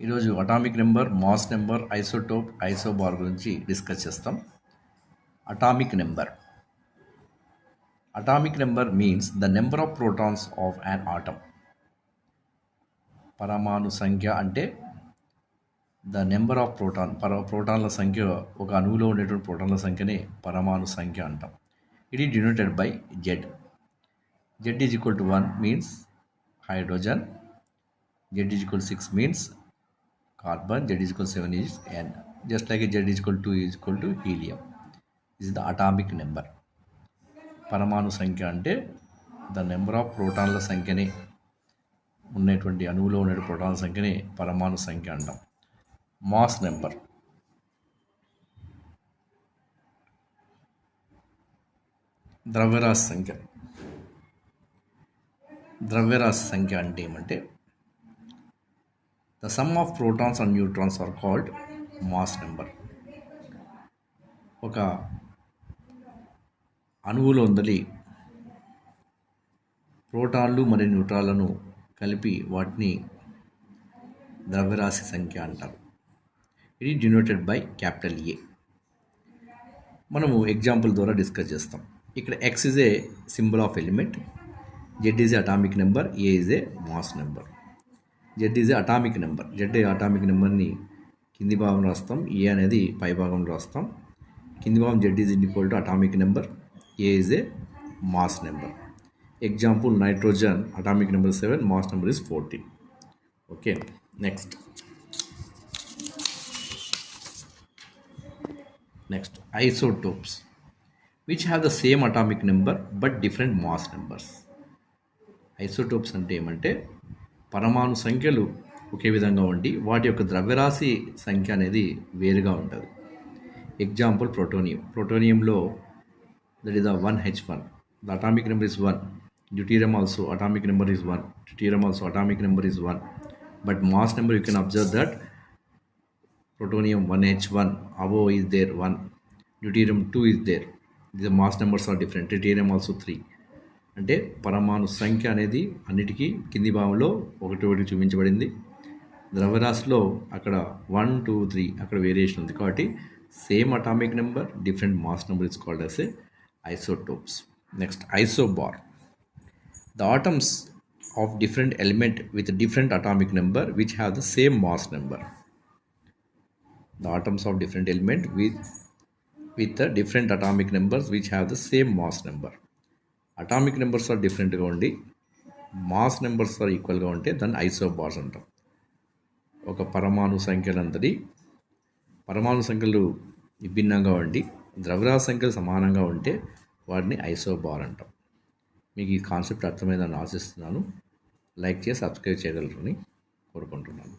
ఈరోజు atomic number, mass number, isotope, isobar గురించి discuss చేస్తాం. Atomic number means the number of protons of an atom. పరమాణు సంఖ్య అంటే ద నెంబర్ ఆఫ్ ప్రోటాన్ల సంఖ్య, ఒక అణువులో ఉండేటువంటి ప్రోటాన్ల సంఖ్యనే పరమాణు సంఖ్య అంటాం. It is denoted by Z. Z is equal to 1 means hydrogen, Z is equal 6 means carbon, Z is equal to 7 is N. Just like Z is equal to is equal to helium. This is the atomic number. పరమాణు సంఖ్య అంటే the number of ప్రోటాన్ల సంఖ్యనే, ఉన్నటువంటి అణువులో ఉండే ప్రోటాన్ల సంఖ్యనే పరమాణు సంఖ్య అంటాం. Mass number, ద్రవ్యరాశి సంఖ్య. ద్రవ్యరాశి సంఖ్య అంటే ఏమంటే the sum of protons and neutrons are called mass number. ఒక అణువులో ఉందలి ప్రోటాన్లు మరియు న్యూట్రాన్లను కలిపి వాటిని ద్రవ్యరాశి సంఖ్య అంటారు. ఇది డినోటెడ్ బై క్యాపిటల్ ఏ. మనము ఎగ్జాంపుల్ ద్వారా డిస్కస్ చేస్తాం. ఇక్కడ X is a symbol of element, Z is a atomic number, A is a mass number. Z is a atomic number. Z atomic నెంబర్ని కింది భాగం రాస్తాం, ఏ అనేది పై భాగం రాస్తాం. కింది భాగం Z is equal to atomic number, A is a mass number. Example nitrogen atomic number 7, mass number is 14. Okay, next isotopes which have the same atomic number but different mass numbers. Isotopes అంటే ఏమంటే పరమాణు సంఖ్యలు ఒకే విధంగా ఉండి వాటి యొక్క ద్రవ్యరాశి సంఖ్య అనేది వేరుగా ఉంటుంది. ఎగ్జాంపుల్ ప్రోటోనియంలో that is the 1H1, the atomic number is 1. Deuterium also atomic number is 1. Tritium also atomic number is 1. But mass number you can observe that protonium 1H1 above is there 1, deuterium 2 is there. The mass numbers are different. Tritium also 3. అంటే పరమాణు సంఖ్య అనేది అన్నిటికీ కింది భాగంలో ఒకటి చూపించబడింది. ద్రవ్యరాశిలో అక్కడ 1, 2, 3 అక్కడ వేరియేషన్ ఉంది. కాబట్టి same atomic number, different mass number is called as a isotopes. Next isobar, the atoms of different element with different atomic number which have the same mass number. The atoms of different element with different atomic number which have the same mass number. Atomic numbers are డిఫరెంట్గా ఉండి mass numbers are ఈక్వల్గా ఉంటే దాన్ని isobars అంటాం. ఒక పరమాణు సంఖ్యలు విభిన్నంగా ఉండి ద్రవ్యరాశి సంఖ్యలు సమానంగా ఉంటే వాటిని ఐసోబార్ అంటాం. మీకు ఈ కాన్సెప్ట్ అర్థమైందని ఆశిస్తున్నాను. లైక్ చేసి సబ్స్క్రైబ్ చేయగలరని కోరుకుంటున్నాను.